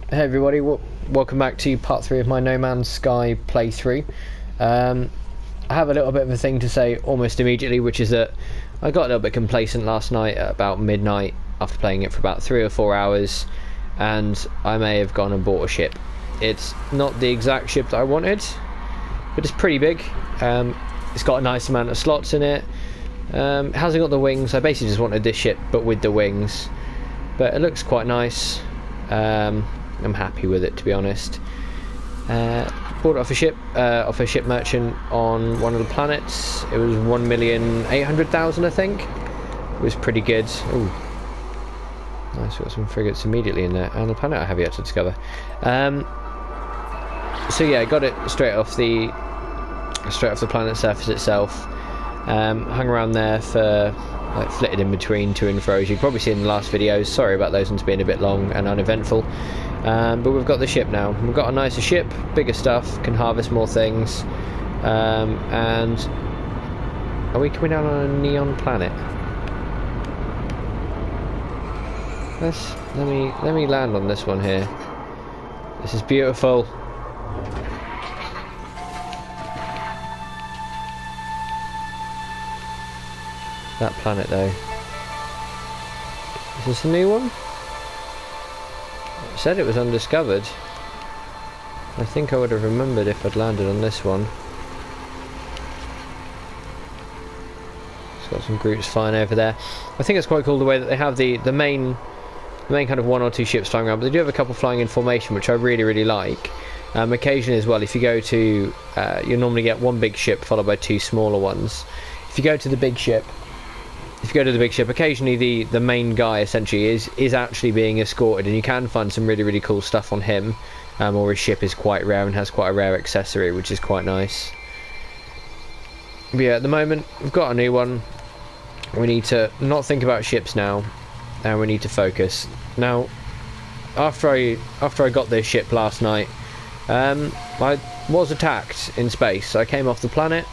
Hey everybody, welcome back to part 3 of my No Man's Sky playthrough. I have a little bit of a thing to say almost immediately, which is that I got a little bit complacent last night at about midnight after playing it for about 3 or 4 hours, and I may have gone and bought a ship. It's not the exact ship that I wanted, but it's pretty big. It's got a nice amount of slots in it. It hasn't got the wings. I basically just wanted this ship but with the wings, but it looks quite nice. I'm happy with it, to be honest. Bought it off a ship merchant on one of the planets. It was 1,800,000, I think. It was pretty good. Ooh, nice. Got some frigates immediately in there, and a planet I have yet to discover. So yeah, I got it straight off the planet surface itself. Hung around there for like flitted in between to and fro, as you've probably seen in the last videos. Sorry about those ones being a bit long and uneventful. But we've got the ship now. We've got a nicer ship, bigger stuff, can harvest more things. And are we coming down on a neon planet? Let me land on this one here. This is beautiful. That planet though. Is this a new one? It said it was undiscovered. I think I would have remembered if I'd landed on this one. It's got some groups flying over there. I think it's quite cool the way that they have the main kind of 1 or 2 ships flying around, but they do have a couple flying in formation, which I really like. Occasionally as well, if you go to you'll normally get one big ship followed by 2 smaller ones. If you go to the big ship, occasionally the main guy essentially is actually being escorted, and you can find some really cool stuff on him, or his ship is quite rare and has quite a rare accessory, which is quite nice. But yeah, at the moment we've got a new one. We need to not think about ships now, and we need to focus. Now, after I got this ship last night, I was attacked in space. I came off the planet.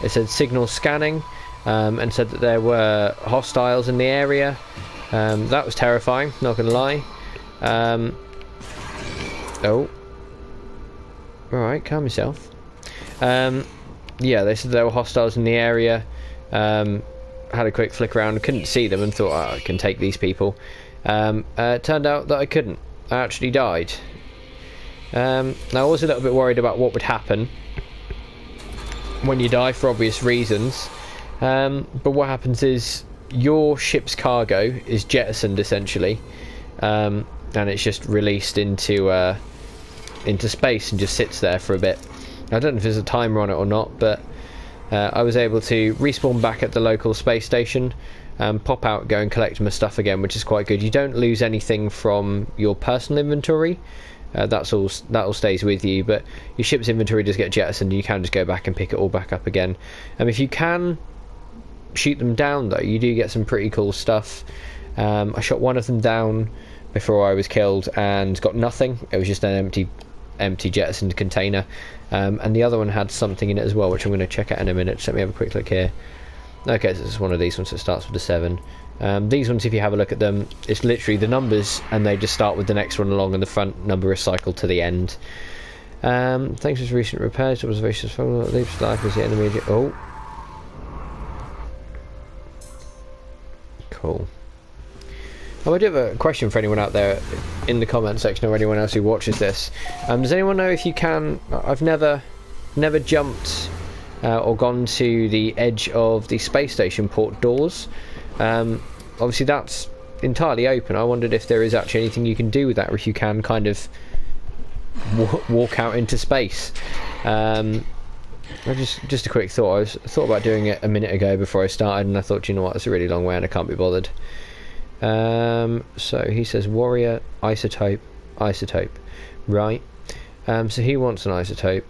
It said signal scanning. And said that there were hostiles in the area. That was terrifying, not gonna lie. Oh, alright, calm yourself. Yeah, they said there were hostiles in the area. Had a quick flick around, couldn't see them, and thought, oh, I can take these people. Turned out that I couldn't. I actually died. Now I was a little bit worried about what would happen when you die, for obvious reasons. But what happens is your ship's cargo is jettisoned essentially, and it's just released into space and just sits there for a bit. I don't know if there's a timer on it or not, but I was able to respawn back at the local space station, pop out, go and collect my stuff again, which is quite good. You don't lose anything from your personal inventory. That all stays with you, but your ship's inventory does get jettisoned. You can just go back and pick it all back up again. If you can shoot them down though, you do get some pretty cool stuff. I shot one of them down before I was killed and got nothing. It was just an empty jettisoned container, and the other one had something in it as well, which I'm going to check out in a minute. Just let me have a quick look here. Okay, so this is one of these ones that starts with a 7. These ones, if you have a look at them, it's literally the numbers, and they just start with the next one along, and the front number is cycled to the end. Thanks for recent repairs, observations from leaves life as the enemy. Oh, cool. Oh, I do have a question for anyone out there in the comment section, or anyone else who watches this. Does anyone know if you can? I've never jumped or gone to the edge of the space station port doors. Obviously that's entirely open. I wondered if there is actually anything you can do with that, or if you can kind of walk out into space. Just a quick thought. I thought about doing it a minute ago before I started, and I thought, you know what, it's a really long way and I can't be bothered. So he says warrior isotope, right? So he wants an isotope,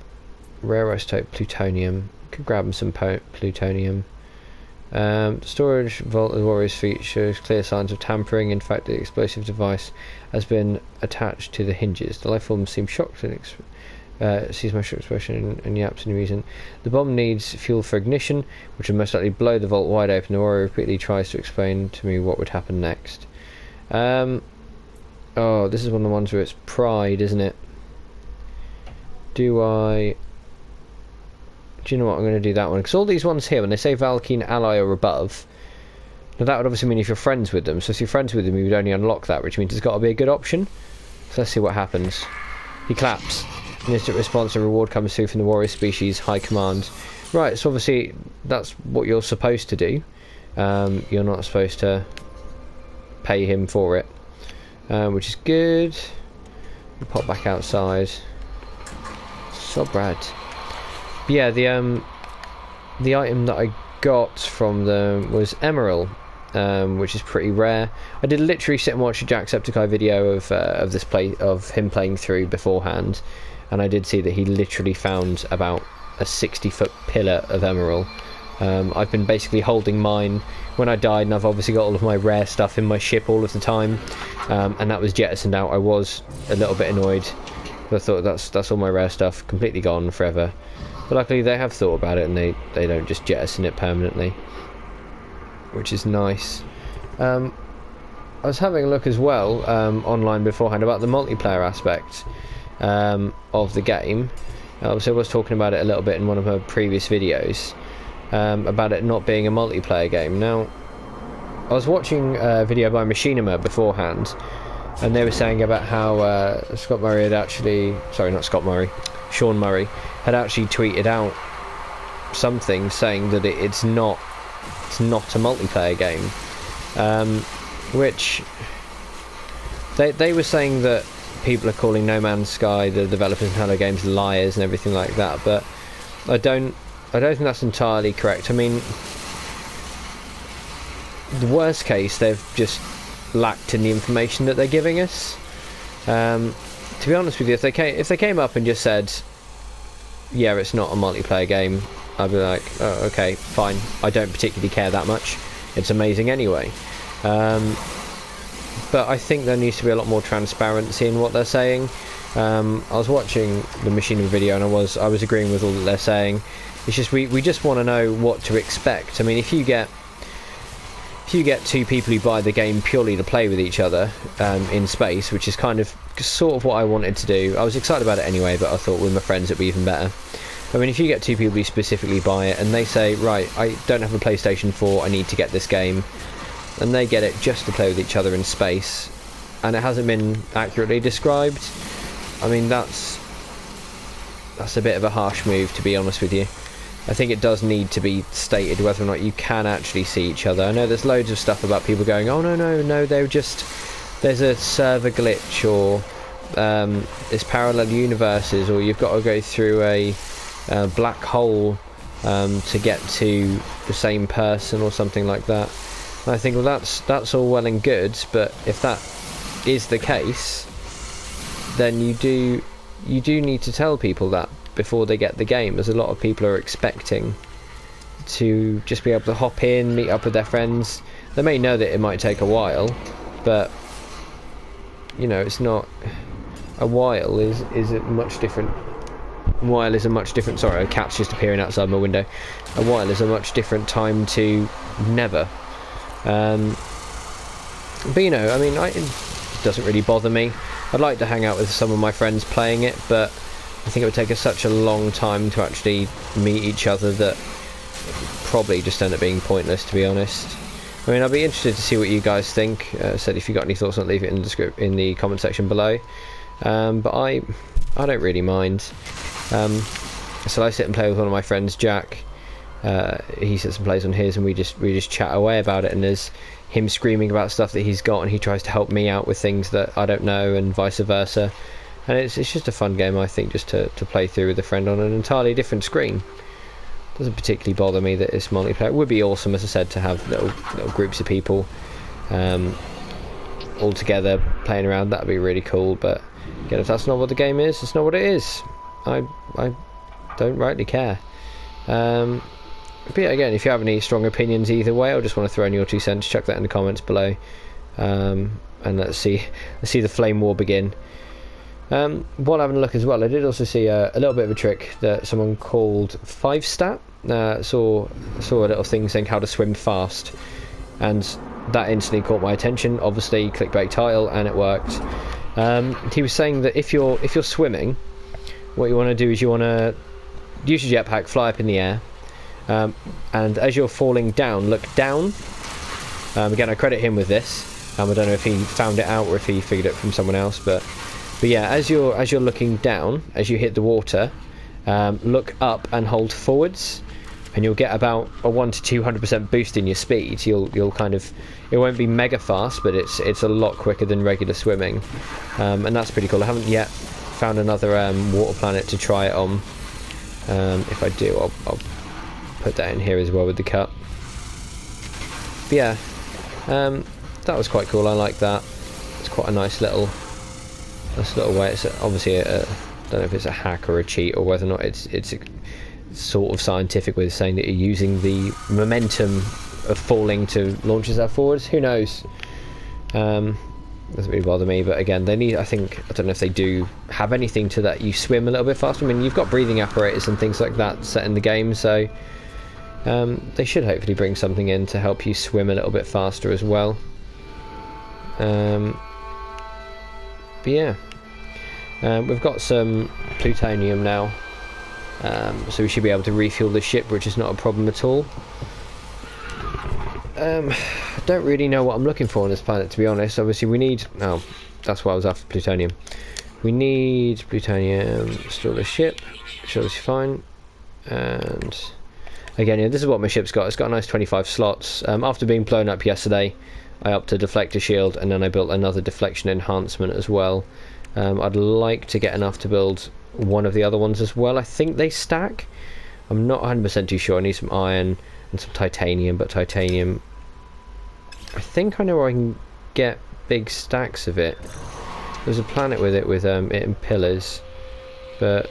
rare isotope, plutonium. Could grab him some plutonium. Storage vault of the warrior's feet shows clear signs of tampering. In fact, the explosive device has been attached to the hinges. The life form seems shocked and sees my shocked expression and yaps in reason. The bomb needs fuel for ignition, which will most likely blow the vault wide open. The warrior repeatedly tries to explain to me what would happen next. Oh, this is one of the ones where it's pride, isn't it? Do you know what? I'm going to do that one. Because all these ones here, when they say Valkyne ally or above, now that would obviously mean if you're friends with them. So if you're friends with them, you would only unlock that, which means it's got to be a good option. So let's see what happens. He claps. An instant response and reward comes through from the warrior species high command. Right, so obviously that's what you're supposed to do. You're not supposed to pay him for it, which is good. We'll pop back outside. So Brad. Yeah, the item that I got from them was Emerald, which is pretty rare. I did literally sit and watch a Jacksepticeye video of him playing through beforehand, and I did see that he literally found about a 60-foot pillar of Emerald. I've been basically holding mine when I died, and I've obviously got all of my rare stuff in my ship all of the time, and that was jettisoned out. I was a little bit annoyed, but I thought that's all my rare stuff completely gone forever. But luckily they have thought about it, and they don't just jettison it permanently, which is nice. I was having a look as well online beforehand about the multiplayer aspect of the game. Obviously I was talking about it a little bit in one of my previous videos, about it not being a multiplayer game. Now, I was watching a video by Machinima beforehand, and they were saying about how Scott Murray had actually, sorry, not Scott Murray, Sean Murray had actually tweeted out something saying that it's not a multiplayer game, which they were saying that people are calling No Man's Sky, the developers in Hello Games, liars and everything like that, but I don't think that's entirely correct. I mean, the worst case, they've just lacked in the information that they're giving us. To be honest with you, if they came up and just said, yeah, it's not a multiplayer game, I'd be like, oh, okay, fine. I don't particularly care that much. It's amazing anyway. But I think there needs to be a lot more transparency in what they're saying. I was watching the Machinima video, and I was agreeing with all that they're saying. It's just we just want to know what to expect. I mean, if you get two people who buy the game purely to play with each other in space, which is kind of sort of what I wanted to do. I was excited about it anyway, but I thought with my friends it'd be even better. I mean, if you get two people who specifically buy it and they say, right, I don't have a PlayStation 4, I need to get this game, and they get it just to play with each other in space, and it hasn't been accurately described, I mean, that's a bit of a harsh move, to be honest with you. I think it does need to be stated whether or not you can actually see each other. I know there's loads of stuff about people going, oh no, there's a server glitch, or it's parallel universes, or you've got to go through a black hole to get to the same person, or something like that. And I think, well, that's all well and good, but if that is the case, then you do need to tell people that before they get the game, as a lot of people are expecting to just be able to hop in, meet up with their friends. They may know that it might take a while, but you know, it's not a while is a much different. While is a much different. Sorry, a cat's just appearing outside my window. A while is a much different time to never. But you know, I mean, it doesn't really bother me. I'd like to hang out with some of my friends playing it, but I think it would take us such a long time to actually meet each other that probably just end up being pointless, to be honest. I mean, I'd be interested to see what you guys think. Said if you got any thoughts on it, leave it in the comment section below. But I don't really mind. So I sit and play with one of my friends, Jack. He sits and plays on his, and we just chat away about it. And there's him screaming about stuff that he's got, and he tries to help me out with things that I don't know, and vice versa. And it's just a fun game, I think, just to play through with a friend on an entirely different screen. Doesn't particularly bother me that it's multiplayer. It would be awesome, as I said, to have little groups of people all together playing around. That would be really cool. But again, if that's not what the game is, it's not what it is. I don't rightly care. But yeah, again, if you have any strong opinions either way, or just want to throw in your 2 cents, chuck that in the comments below. And let's see the flame war begin. While having a look as well, I did also see a little bit of a trick that someone called 5stat. Saw a little thing saying how to swim fast, and that instantly caught my attention. Obviously, clickbait title, and it worked. He was saying that if you're swimming, what you want to do is you want to use your jetpack, fly up in the air, and as you're falling down, look down. Again, I credit him with this. I don't know if he found it out or if he figured it from someone else, but yeah, as you're looking down, as you hit the water, look up and hold forwards, and you'll get about a 1 to 200% boost in your speed. You'll kind of, it won't be mega fast, but it's a lot quicker than regular swimming, and that's pretty cool. I haven't yet found another water planet to try it on. If I do, I'll put that in here as well with the cup. But yeah, that was quite cool. I like that. It's quite a nice little way. It's obviously I don't know if it's a hack or a cheat, or whether or not it's sort of scientific with saying that you're using the momentum of falling to launch yourself forwards. Who knows? Doesn't really bother me, but again, they need, I don't know if they do have anything to that you swim a little bit faster. I mean, you've got breathing apparatus and things like that set in the game, so they should hopefully bring something in to help you swim a little bit faster as well. But yeah, we've got some plutonium now, so we should be able to refuel the ship, which is not a problem at all. I don't really know what I'm looking for on this planet, to be honest. Obviously we need, oh, that's why I was after plutonium. We need plutonium, store the ship, which is obviously fine. And again, yeah, this is what my ship's got. It's got a nice 25 slots. After being blown up yesterday, I upped a deflector shield, and then I built another deflection enhancement as well. I'd like to get enough to build one of the other ones as well. I think they stack. I'm not 100% too sure. I need some iron and some titanium, but titanium, I think I know where I can get big stacks of it. There's a planet with it, with it in pillars, but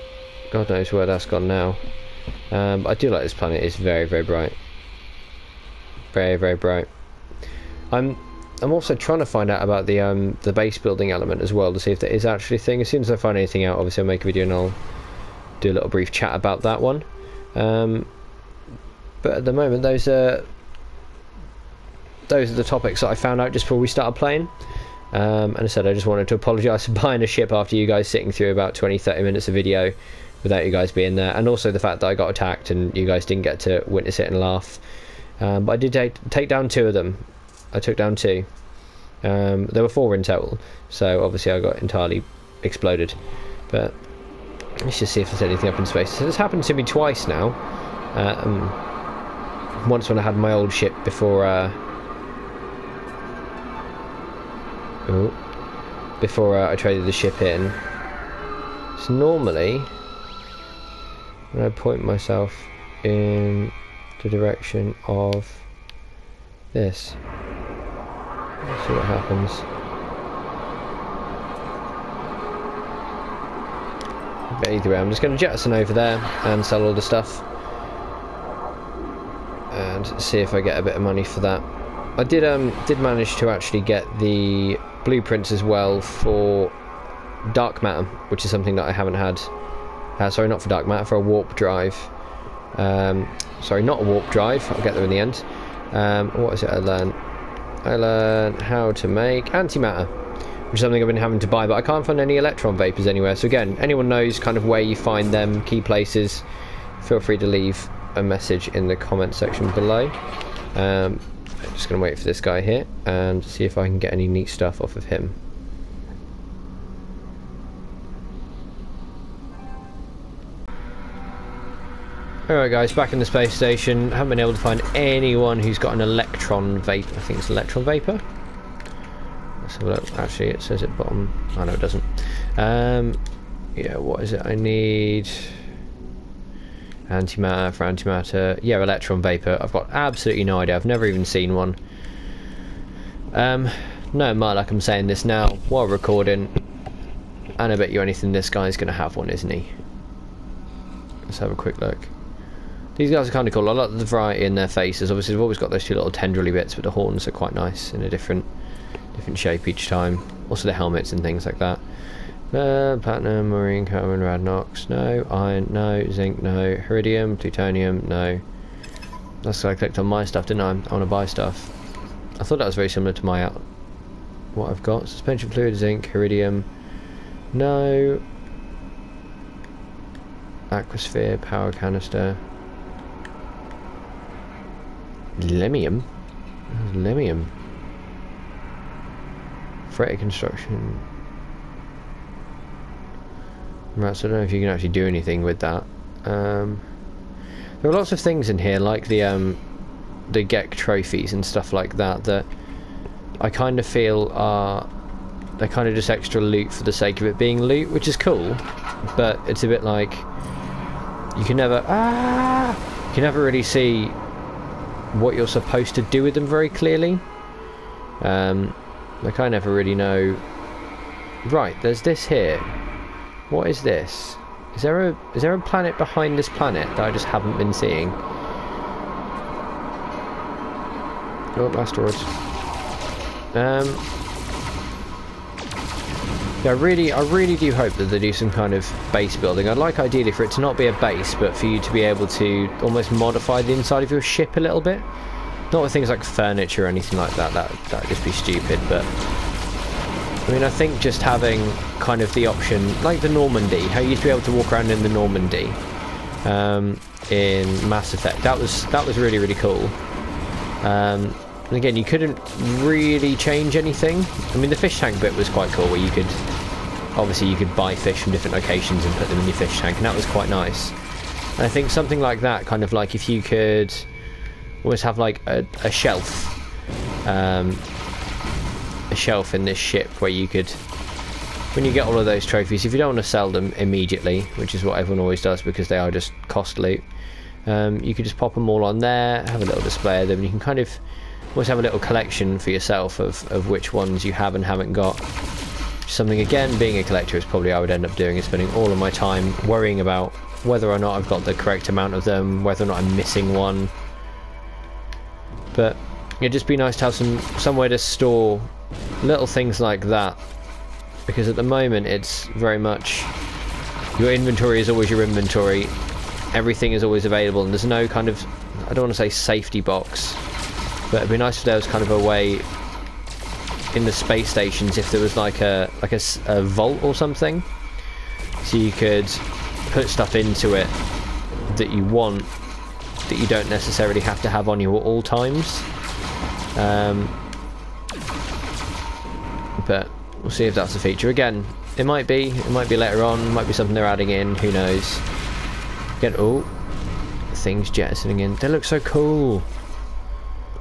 God knows where that's gone now. I do like this planet. It's very, very bright. Very, very bright. I'm also trying to find out about the base building element as well, to see if there is actually a thing. As soon as I find anything out, obviously I'll make a video and I'll do a little brief chat about that one. But at the moment, those are the topics that I found out just before we started playing. And I said I just wanted to apologise for buying a ship after you guys sitting through about 20-30 minutes of video without you guys being there, and also the fact that I got attacked and you guys didn't get to witness it and laugh. But I did take down 2 of them. I took down 2. There were 4 in total, so obviously I got entirely exploded. But let's just see if there's anything up in space. So this happened to me twice now. Once when I had my old ship before I traded the ship in. So normally when I point myself in the direction of this, let's see what happens. But either way, I'm just going to jettison over there and sell all the stuff and see if I get a bit of money for that. I did manage to actually get the blueprints as well for dark matter, which is something that I haven't had. Sorry, not for dark matter, for a warp drive. Sorry, not a warp drive. I'll get there in the end. What is it I learned? I learned how to make antimatter, which is something I've been having to buy, but I can't find any electron vapors anywhere. So again, anyone knows kind of where you find them, key places, feel free to leave a message in the comment section below. I'm just going to wait for this guy here and see if I can get any neat stuff off of him. Alright guys, back in the space station. Haven't been able to find anyone who's got an electron vapor. I think it's electron vapor. Let's have a look. Actually, it says at bottom. Oh no, it doesn't. Yeah, what is it I need? Antimatter for antimatter. Yeah, electron vapor. I've got absolutely no idea. I've never even seen one. No, like I'm saying this now while recording, and I bet you anything this guy's going to have one, isn't he? Let's have a quick look. These guys are kind of cool. I like the variety in their faces. Obviously, they've always got those 2 little tendrily bits, but the horns are quite nice in a different shape each time. Also the helmets and things like that. Platinum, marine carbon, radnox, no. Iron, no. Zinc, no. Iridium, plutonium, no. That's why I clicked on my stuff, didn't I? I want to buy stuff. I thought that was very similar to my what I've got. Suspension fluid, zinc, iridium. No. Aquasphere, power canister. Lemium? Lemium. Freighter construction. Right, so I don't know if you can actually do anything with that. There are lots of things in here, like the GEC trophies and stuff like that, that I kind of feel are... they're kind of just extra loot for the sake of it being loot, which is cool, but it's a bit like... you can never... you can never really see what you're supposed to do with them very clearly. Like, I never really know... right, there's this here. What is this? Is there a planet behind this planet that I just haven't been seeing? Oh, asteroids. Yeah, I really do hope that they do some kind of base building. I'd like ideally for it to not be a base, but for you to be able to almost modify the inside of your ship a little bit. Not with things like furniture or anything like that. That'd just be stupid. But I mean, I think just having kind of the option, like the Normandy, how you used to be able to walk around in the Normandy in Mass Effect. That was really, really cool. And again, you couldn't really change anything. I mean, the fish tank bit was quite cool, where you could... obviously you could buy fish from different locations and put them in your fish tank, and that was quite nice. And I think something like that, kind of like if you could almost have like a shelf. A shelf in this ship where you could... when you get all of those trophies, if you don't want to sell them immediately, which is what everyone always does because they are just cost loot, you could just pop them all on there, have a little display of them, and you can kind of always have a little collection for yourself of which ones you have and haven't got. Something, again, being a collector is probably I would end up doing, is spending all of my time worrying about whether or not I've got the correct amount of them, whether or not I'm missing one. But it'd just be nice to have somewhere to store little things like that, because at the moment it's very much your inventory is always your inventory, everything is always available, and there's no kind of, I don't want to say safety box, but it'd be nice if there was kind of a way in the space stations, if there was like a vault or something, so you could put stuff into it that you want, that you don't necessarily have to have on you at all times. But we'll see if that's a feature. Again, it might be later on, it might be something they're adding in, who knows. Again, oh, things jettisoning in. They look so cool.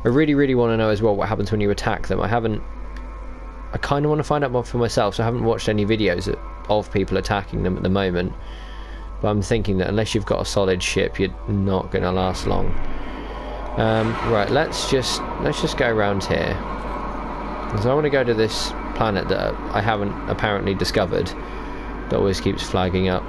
I really, really want to know as well what happens when you attack them. I kind of want to find out more for myself, so I haven't watched any videos of people attacking them at the moment. But I'm thinking that unless you've got a solid ship, you're not going to last long. Right, let's just go around here. So I want to go to this planet that I haven't apparently discovered, that always keeps flagging up.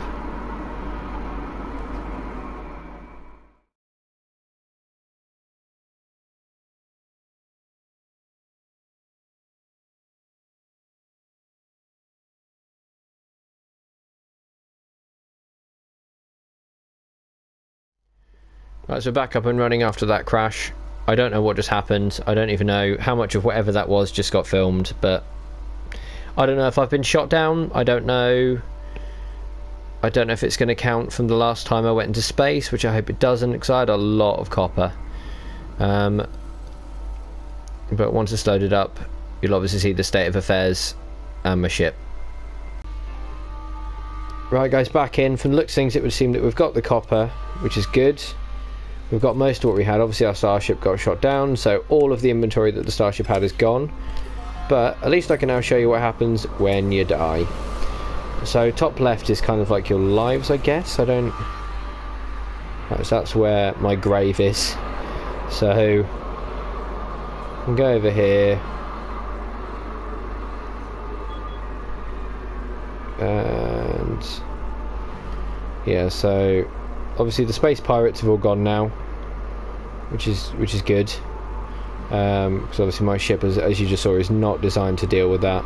Right, so back up and running after that crash. I don't know what just happened. I don't even know how much of whatever that was just got filmed, but I don't know if I've been shot down. I don't know if it's going to count from the last time I went into space, which I hope it doesn't, because I had a lot of copper. But once it's loaded up, you'll obviously see the state of affairs and my ship. Right guys, back in. From the looks of things, it would seem that we've got the copper, which is good. We've got most of what we had. Obviously our starship got shot down, so all of the inventory that the starship had is gone. But at least I can now show you what happens when you die. So top left is kind of like your lives, I guess. That's where my grave is. So I'll go over here. And yeah, so obviously the space pirates have all gone now, which is good, because obviously my ship, as you just saw, is not designed to deal with that.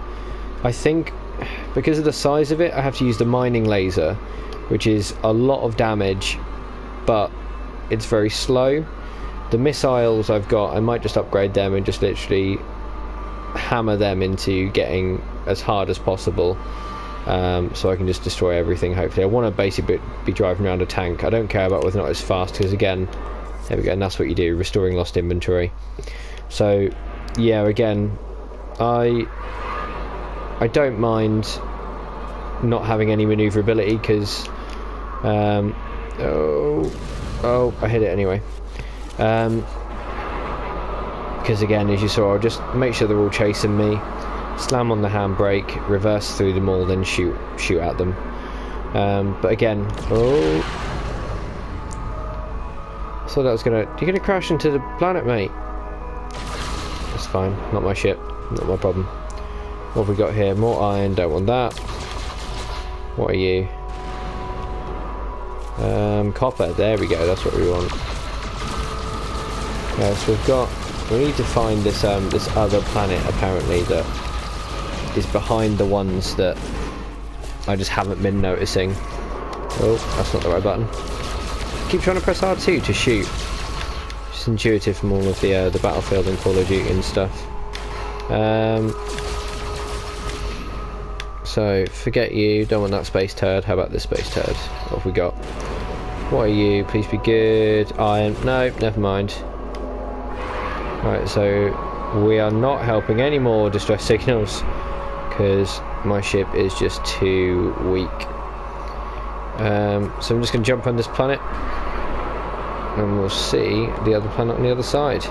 I think because of the size of it, I have to use the mining laser, which is a lot of damage, but it's very slow. The missiles I've got, I might just upgrade them and just literally hammer them into getting as hard as possible, so I can just destroy everything. Hopefully, I want to basically be driving around a tank. I don't care about whether or not it's fast, because again, there we go, and that's what you do, restoring lost inventory. So yeah, again, I don't mind not having any maneuverability, because oh, I hit it anyway. Because again, as you saw, I'll just make sure they're all chasing me, slam on the handbrake, reverse through them all, then shoot at them. But again, oh, I thought that was you're gonna crash into the planet, mate. That's fine, not my ship, not my problem. What have we got here? More iron, don't want that. What are you? Copper, there we go, that's what we want. Yeah, so we need to find this this other planet apparently that is behind the ones that I just haven't been noticing. Oh, that's not the right button. Keep trying to press R2 to shoot. Just intuitive from all of the Battlefield and Call of Duty and stuff. So forget you, don't want that space turd. How about this space turd? What have we got? What are you? Please be good. Iron. No, never mind. Right, so we are not helping any more distress signals because my ship is just too weak. So I'm just going to jump on this planet and we'll see the other planet on the other side.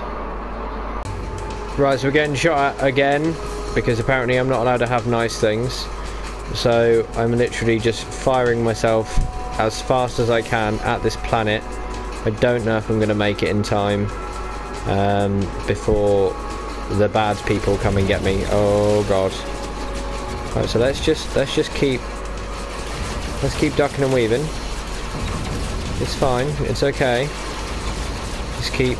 Right, so we're getting shot at again because apparently I'm not allowed to have nice things. So I'm literally just firing myself as fast as I can at this planet. I don't know if I'm going to make it in time before the bad people come and get me. Oh god. Right, so let's just keep ducking and weaving. It's fine, it's okay. Just keep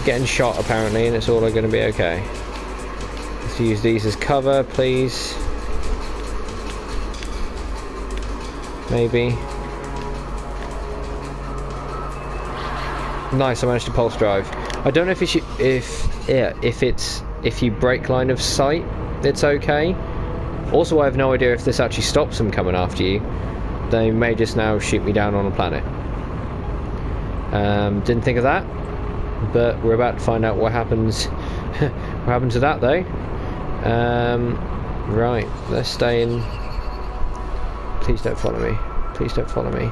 getting shot apparently, and it's all going to be okay. Let's use these as cover, please. Maybe. Nice, I managed to pulse drive. I don't know if you break line of sight, it's okay. Also, I have no idea if this actually stops them coming after you. They may just now shoot me down on a planet. Didn't think of that, but we're about to find out what happens. What happened to that though? Right, let's stay in. Please don't follow me. Please don't follow me.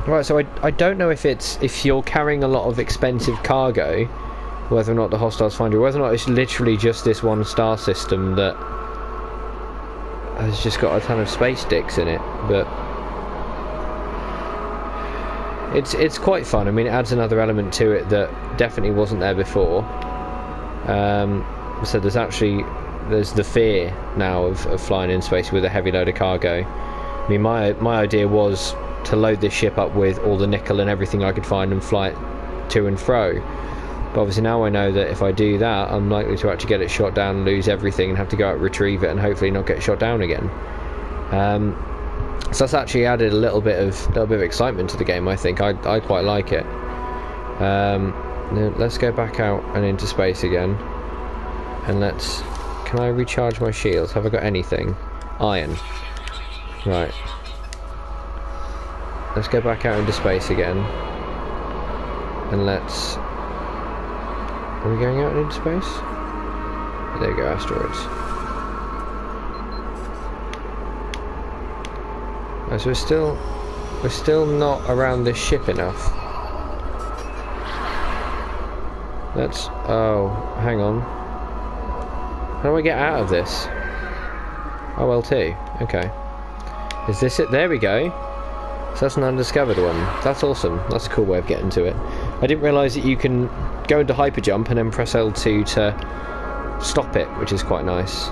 Right, so I don't know if you're carrying a lot of expensive cargo, whether or not the hostiles find you, whether or not it's literally just this one star system that has just got a ton of space dicks in it, but it's quite fun. I mean, it adds another element to it that definitely wasn't there before. So there's the fear now of flying in space with a heavy load of cargo. I mean, my idea was to load this ship up with all the nickel and everything I could find and fly it to and fro. But obviously now I know that if I do that, I'm likely to actually get it shot down, lose everything, and have to go out and retrieve it, and hopefully not get shot down again. So that's actually added a little bit of excitement to the game. I think I quite like it. Let's go back out and into space again, and can I recharge my shields? Have I got anything? Iron. Right. Let's go back out into space again, and are we going out into space? There you go, asteroids. Oh, so we're still not around this ship enough. Oh, hang on. How do I get out of this? Oh, L2. Okay. Is this it? There we go. So that's an undiscovered one. That's awesome. That's a cool way of getting to it. I didn't realise that you can go into hyperjump and then press L2 to stop it, which is quite nice.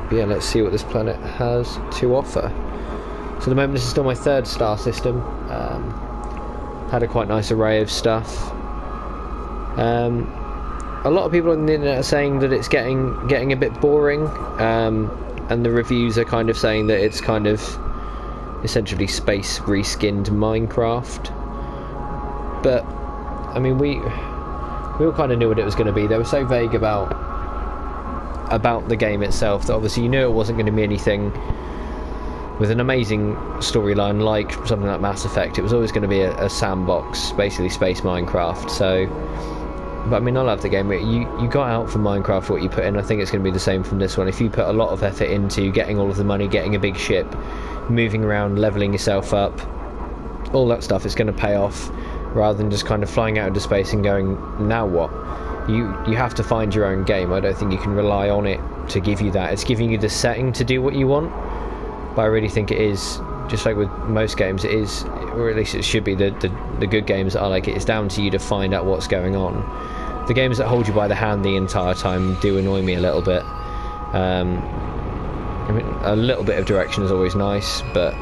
But yeah, let's see what this planet has to offer. So at the moment this is still my third star system. Had a quite nice array of stuff. A lot of people on the internet are saying that it's getting a bit boring. And and the reviews are kind of saying that it's kind of essentially space reskinned Minecraft. But I mean, we all kind of knew what it was going to be. They were so vague about the game itself that obviously you knew it wasn't going to be anything with an amazing storyline like something like Mass Effect. It was always going to be a sandbox, basically space Minecraft. So, but I mean, I love the game. You got out from Minecraft what you put in. I think it's going to be the same from this one. If you put a lot of effort into getting all of the money, getting a big ship, moving around, leveling yourself up, all that stuff, it's going to pay off, rather than just kind of flying out into space and going, now what? You have to find your own game. I don't think you can rely on it to give you that. It's giving you the setting to do what you want, but I really think it is, just like with most games, it is, or at least it should be, the good games that are like it, it's down to you to find out what's going on. The games that hold you by the hand the entire time do annoy me a little bit. I mean, a little bit of direction is always nice, but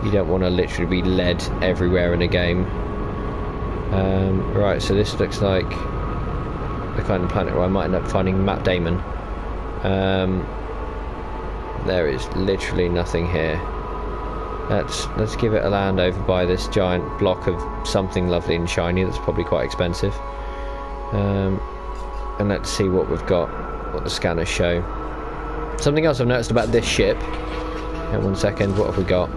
you don't want to literally be led everywhere in a game. Right, so this looks like the kind of planet where I might end up finding Matt Damon. There is literally nothing here. Let's give it a land over by this giant block of something lovely and shiny that's probably quite expensive. And let's see what we've got, what the scanners show. Something else I've noticed about this ship. One second, what have we got?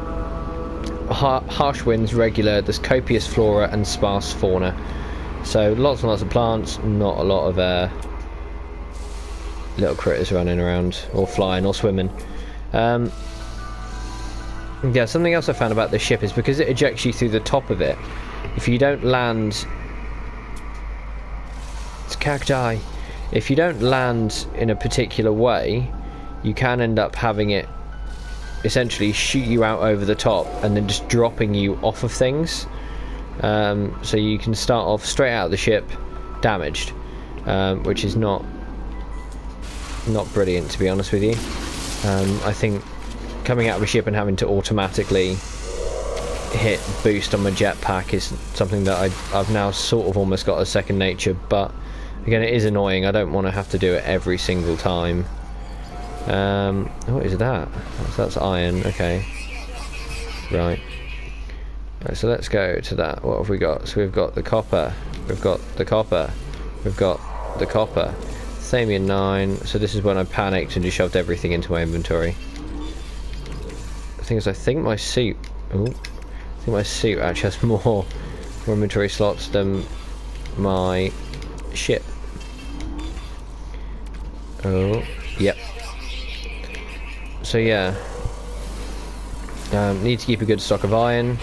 Harsh winds, regular, there's copious flora and sparse fauna. So lots and lots of plants, not a lot of little critters running around, or flying, or swimming. Yeah, something else I found about this ship is because it ejects you through the top of it, if you don't land... It's cacti. If you don't land in a particular way, you can end up having it essentially shoot you out over the top and then just dropping you off of things. So you can start off straight out of the ship damaged, which is not brilliant, to be honest with you. I think coming out of a ship and having to automatically hit boost on my jetpack is something that I've now sort of almost got as second nature, but again, it is annoying. I don't want to have to do it every single time. What is that? That's iron. Okay. Right. Right, so let's go to that. What have we got? So we've got the copper. We've got the copper. We've got the copper. Thamium 9. So this is when I panicked and just shoved everything into my inventory. The thing is, I think my suit... Ooh, I think my suit actually has more inventory slots than my ship. Oh, yep. So yeah, need to keep a good stock of iron.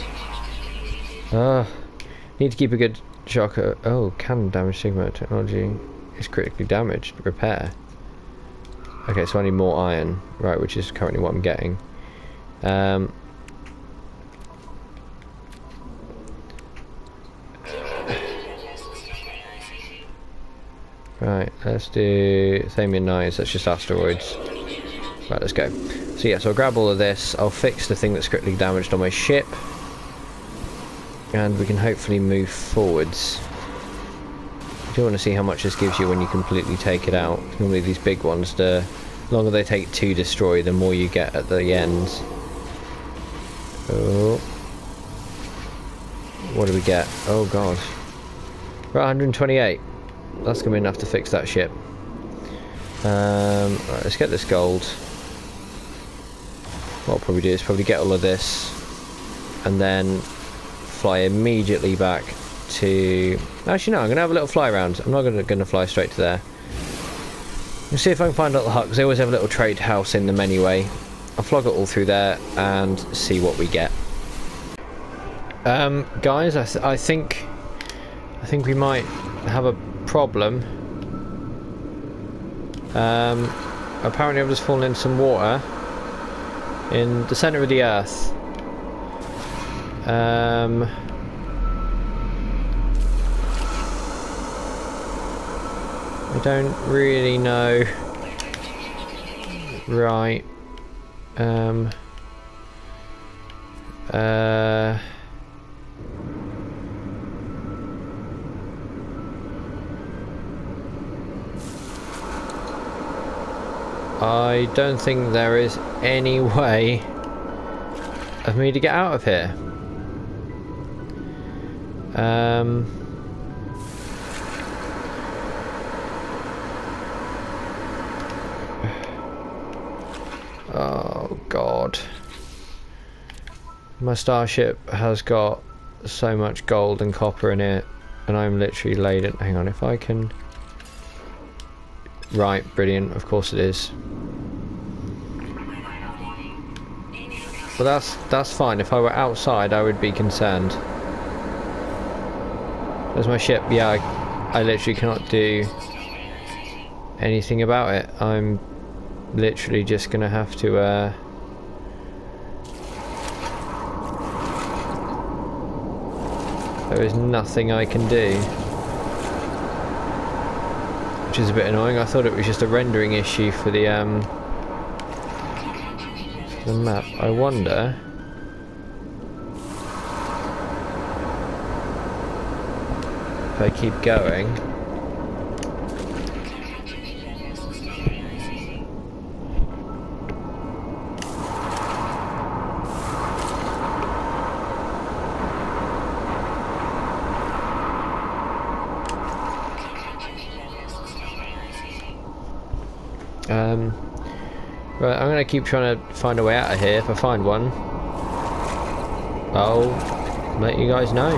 Need to keep a good stock of... Oh, cannon damage, Sigma technology is critically damaged. Repair. Okay, so I need more iron, right, which is currently what I'm getting. Right, let's do Thamium 9, so that's just asteroids. Right, let's go. So yeah, so I'll grab all of this, I'll fix the thing that's critically damaged on my ship, and we can hopefully move forwards. I do want to see how much this gives you when you completely take it out. Normally these big ones, the longer they take to destroy, the more you get at the end. Oh. What do we get? Oh god. Right, 128. That's going to be enough to fix that ship. Right, let's get this gold. What I'll probably do is probably get all of this and then fly immediately back to... Actually no, I'm going to have a little fly around. I'm not going to fly straight to there. Let's see if I can find a little hut, because they always have a little trade house in them anyway. I'll flog it all through there and see what we get. Guys, I think we might have a problem. Apparently I've just fallen in some water in the centre of the earth. I don't really know. Right. I don't think there is any way of me to get out of here. Oh God. My starship has got so much gold and copper in it, and I'm literally laden. Hang on, if I can... Right, brilliant, of course it is. But that's fine. If I were outside, I would be concerned. There's my ship. Yeah, I literally cannot do anything about it. I'm literally just gonna have to there is nothing I can do, which is a bit annoying. I thought it was just a rendering issue for the map. I wonder if I keep going. Right, I'm gonna keep trying to find a way out of here. If I find one, I'll let you guys know.